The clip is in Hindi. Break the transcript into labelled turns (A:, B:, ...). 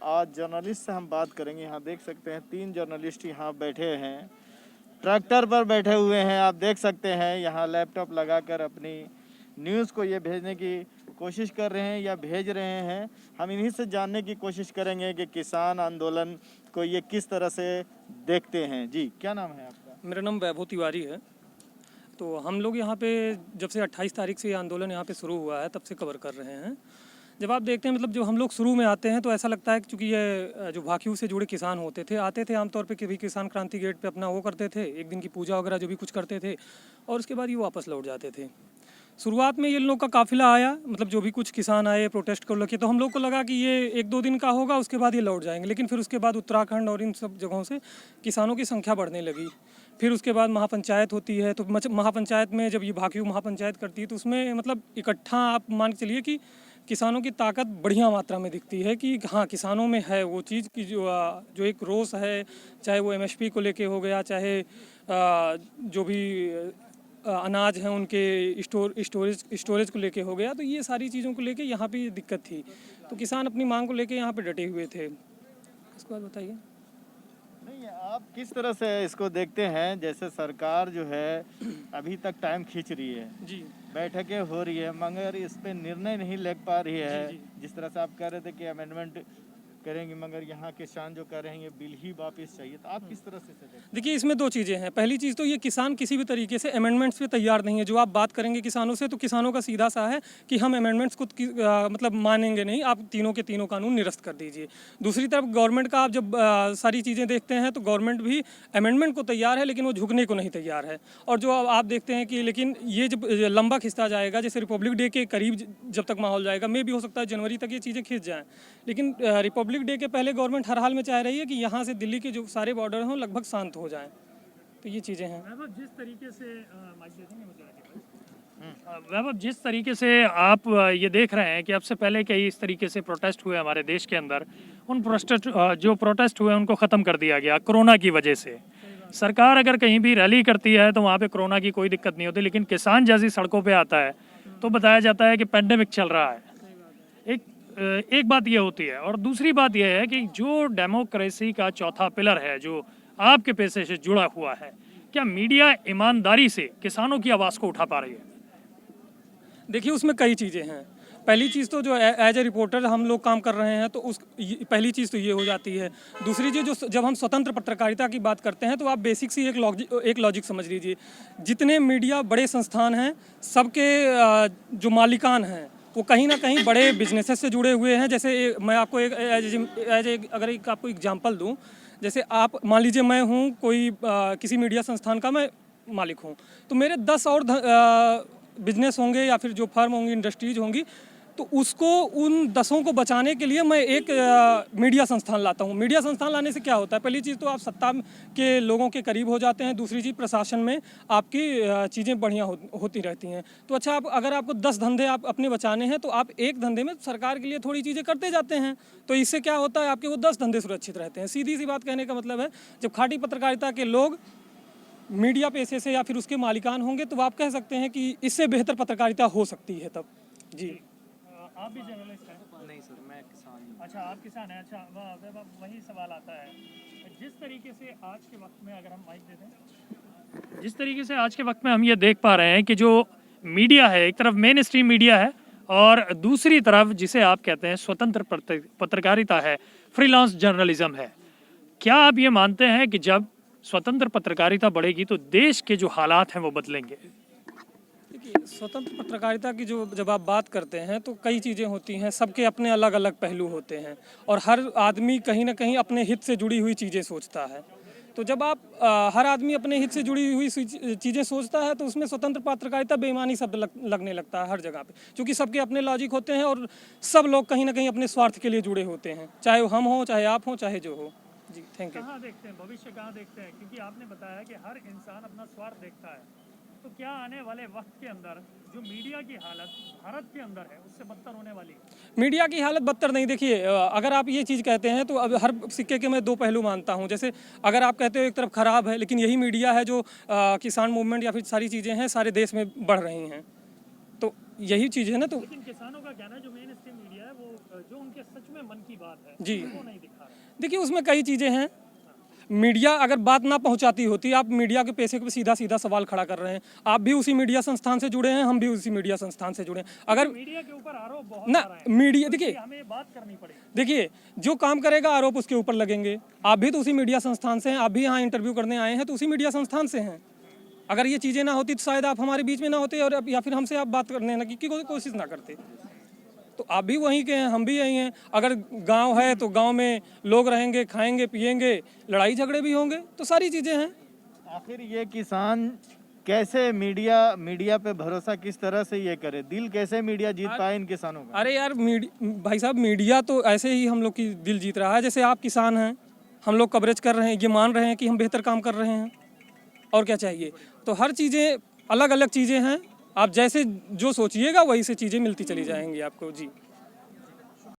A: आज जर्नलिस्ट से हम बात करेंगे। यहाँ देख सकते हैं 3 जर्नलिस्ट यहाँ बैठे हैं, ट्रैक्टर पर बैठे हुए हैं। आप देख सकते हैं यहाँ लैपटॉप लगाकर अपनी न्यूज़ को ये भेजने की कोशिश कर रहे हैं या भेज रहे हैं। हम इन्हीं से जानने की कोशिश करेंगे कि किसान आंदोलन को ये किस तरह से देखते हैं। जी, क्या नाम है आपका?
B: मेरा नाम वैभव तिवारी है। तो हम लोग यहाँ पे जब से 28 तारीख से ये आंदोलन यहाँ पे शुरू हुआ है तब से कवर कर रहे हैं। जब आप देखते हैं मतलब जो हम लोग शुरू में आते हैं तो ऐसा लगता है कि चूँकि ये जो भाकियू से जुड़े किसान होते थे आते थे आमतौर पे कभी किसान क्रांति गेट पे अपना वो करते थे, एक दिन की पूजा वगैरह जो भी कुछ करते थे और उसके बाद ये वापस लौट जाते थे। शुरुआत में ये लोग का काफ़िला आया, मतलब जो भी कुछ किसान आए प्रोटेस्ट को लेके, तो हम लोग को लगा कि ये 1-2 दिन का होगा, उसके बाद ये लौट जाएंगे। लेकिन फिर उसके बाद उत्तराखंड और इन सब जगहों से किसानों की संख्या बढ़ने लगी। फिर उसके बाद महापंचायत होती है, तो महापंचायत में जब ये भाकियू महापंचायत करती है तो उसमें मतलब इकट्ठा आप मान के चलिए कि किसानों की ताकत बढ़िया मात्रा में दिखती है कि हाँ किसानों में है वो चीज़ कि जो एक रोष है, चाहे वो एमएसपी को लेके हो गया, चाहे जो भी अनाज हैं उनके स्टोरेज को लेके हो गया, तो ये सारी चीज़ों को लेके यहाँ पे दिक्कत थी। तो किसान अपनी मांग को लेके यहाँ पे डटे हुए थे। इसके बाद बताइए।
A: नहीं, आप किस तरह से इसको देखते हैं? जैसे सरकार जो है अभी तक टाइम खींच रही है
B: जी,
A: बैठकें हो रही है, मगर इस पे निर्णय नहीं ले पा रही है।
B: जी।
A: जिस तरह से आप कह रहे थे कि अमेंडमेंट करेंगे, मगर यहाँ किसान जो कह रहे हैं ये बिल ही वापस चाहिए, तो आप किस तरह से देखते हैं?
B: देखिए इसमें 2 चीज़ें हैं। पहली चीज़ तो ये किसान किसी भी तरीके से अमेंडमेंट्स पे तैयार नहीं है। जो आप बात करेंगे किसानों से तो किसानों का सीधा सा है कि हम अमेंडमेंट्स को मतलब मानेंगे नहीं, आप तीनों के तीनों कानून निरस्त कर दीजिए। दूसरी तरफ गवर्नमेंट का आप जब सारी चीज़ें देखते हैं तो गवर्नमेंट भी अमेंडमेंट को तैयार है लेकिन वो झुकने को नहीं तैयार है। और जो आप देखते हैं कि लेकिन ये जब लंबा खिंचता जाएगा, जैसे रिपब्लिक डे के करीब जब तक माहौल जाएगा, मे भी हो सकता है जनवरी तक ये चीज़ें खिंच जाएँ, लेकिन रिपब्लिक डे के पहले गवर्नमेंट हर हाल में चाह रही है कि यहाँ से दिल्ली के जो सारे बॉर्डर हों लगभग शांत हो जाएं। तो ये चीज़ें हैं।
C: वैभव जिस तरीके से आप ये देख रहे हैं कि अब से पहले कई इस तरीके से प्रोटेस्ट हुए हमारे देश के अंदर, उन प्रोटेस्ट हुए उनको ख़त्म कर दिया गया कोरोना की वजह से। सरकार अगर कहीं भी रैली करती है तो वहाँ पे कोरोना की कोई दिक्कत नहीं होती, लेकिन किसान जैसी सड़कों पे आता है तो बताया जाता है कि पेंडेमिक चल रहा है। एक बात ये होती है, और दूसरी बात ये है कि जो डेमोक्रेसी का चौथा पिलर है जो आपके पेशे से जुड़ा हुआ है, क्या मीडिया ईमानदारी से किसानों की आवाज़ को उठा पा रही है?
B: देखिए उसमें कई चीज़ें हैं। पहली चीज़ तो जो एज ए रिपोर्टर हम लोग काम कर रहे हैं तो पहली चीज़ तो ये हो जाती है। दूसरी चीज़ जो जब हम स्वतंत्र पत्रकारिता की बात करते हैं तो आप बेसिक सी एक लॉजिक समझ लीजिए। जितने मीडिया बड़े संस्थान हैं सबके जो मालिकान हैं वो कहीं ना कहीं बड़े बिजनेसेस से जुड़े हुए हैं। जैसे मैं आपको एक अगर एक आपको एग्जांपल दूं, जैसे आप मान लीजिए मैं हूं कोई किसी मीडिया संस्थान का मैं मालिक हूं, तो मेरे 10 और बिजनेस होंगे या फिर जो फर्म होंगी, इंडस्ट्रीज होंगी, तो उसको उन 10 को बचाने के लिए मैं एक मीडिया संस्थान लाता हूँ। मीडिया संस्थान लाने से क्या होता है? पहली चीज़ तो आप सत्ता के लोगों के करीब हो जाते हैं। दूसरी चीज़ प्रशासन में आपकी चीज़ें बढ़िया होती रहती हैं। तो अच्छा, अगर आपको 10 धंधे आप अपने बचाने हैं तो आप एक धंधे में सरकार के लिए थोड़ी चीज़ें करते जाते हैं, तो इससे क्या होता है आपके वो 10 धंधे सुरक्षित रहते हैं। सीधी सी बात कहने का मतलब है, जब खाटी पत्रकारिता के लोग मीडिया पेशे से या फिर उसके मालिकान होंगे तो आप कह सकते हैं कि इससे बेहतर पत्रकारिता हो सकती है तब। जी,
C: आप भी जर्नलिस्ट हैं?
D: नहीं सर, मैं किसान हूँ।
C: अच्छा, आप किसान हैं। अच्छा, वही सवाल आता है, जिस तरीके से आज के वक्त में, अगर हम माइक दे दें, जिस तरीके से आज के वक्त में हम ये देख पा रहे हैं कि जो मीडिया है, एक तरफ मेन स्ट्रीम मीडिया है और दूसरी तरफ जिसे आप कहते हैं स्वतंत्र पत्रकारिता है, फ्रीलांस जर्नलिज्म है। क्या आप ये मानते हैं कि जब स्वतंत्र पत्रकारिता बढ़ेगी तो देश के जो हालात हैं वो बदलेंगे?
B: देखिए स्वतंत्र पत्रकारिता की जो जब आप बात करते हैं तो कई चीज़ें होती हैं, सबके अपने अलग अलग पहलू होते हैं और हर आदमी कहीं ना कहीं अपने हित से जुड़ी हुई चीज़ें सोचता है। तो जब आप हर आदमी अपने हित से जुड़ी हुई चीज़ें सोचता है तो उसमें स्वतंत्र पत्रकारिता बेईमानी शब्द लगने लगता है हर जगह पे, क्योंकि सबके अपने लॉजिक होते हैं और सब लोग कहीं ना कहीं अपने स्वार्थ के लिए जुड़े होते हैं, चाहे हम हों, चाहे आप हों, चाहे जो हो। जी, थैंक यू।
C: कहाँ देखते हैं भविष्य, कहाँ देखते हैं? क्योंकि आपने बताया कि हर इंसान अपना स्वार्थ देखता है, तो क्या आने वाले वक्त के अंदर जो मीडिया की हालत भारत के अंदर है उससे बदतर होने वाली है?
B: मीडिया की हालत बदतर नहीं। देखिए अगर आप ये चीज़ कहते हैं तो अब हर सिक्के के मैं 2 पहलू मानता हूँ। जैसे अगर आप कहते हो एक तरफ खराब है, लेकिन यही मीडिया है जो किसान मूवमेंट या फिर सारी चीज़ें हैं सारे देश में बढ़ रही हैं, तो यही चीज़ है ना। तो
C: लेकिन किसानों का कहना है जो मेन स्ट्रीम मीडिया है वो जो उनके सच में मन की बात है
B: जी।
C: वो नहीं दिखा रहे।
B: देखिए उसमें कई चीज़ें हैं। मीडिया अगर बात ना पहुंचाती होती, आप मीडिया के पैसे पे सीधा सीधा सवाल खड़ा कर रहे हैं। आप भी उसी मीडिया संस्थान से जुड़े हैं, हम भी उसी मीडिया संस्थान से जुड़े हैं। अगर
C: मीडिया के ऊपर आरोप बहुत
B: ना
C: सारा है,
B: मीडिया देखिए
C: हमें ये बात करनी पड़ेगी।
B: देखिए जो काम करेगा आरोप उसके ऊपर लगेंगे। आप भी तो उसी मीडिया संस्थान से हैं, आप भी यहाँ इंटरव्यू करने आए हैं तो उसी मीडिया संस्थान से हैं। अगर ये चीज़ें ना होती तो शायद आप हमारे बीच में ना होते और या फिर हमसे आप बात करने ना की कोशिश ना करते। तो आप भी वहीं के हैं, हम भी यहीं हैं। अगर गांव है तो गांव में लोग रहेंगे, खाएंगे पिएंगे, लड़ाई झगड़े भी होंगे, तो सारी चीज़ें हैं।
A: आखिर ये किसान कैसे मीडिया पे भरोसा किस तरह से ये करे, दिल कैसे मीडिया जीत पाए इन किसानों का?
B: अरे यार भाई साहब मीडिया तो ऐसे ही हम लोग की दिल जीत रहा है। जैसे आप किसान हैं, हम लोग कवरेज कर रहे हैं, ये मान रहे हैं कि हम बेहतर काम कर रहे हैं, और क्या चाहिए। तो हर चीज़ें अलग अलग चीज़ें हैं, आप जैसे जो सोचिएगा वही से चीज़ें मिलती चली जाएंगी आपको। जी।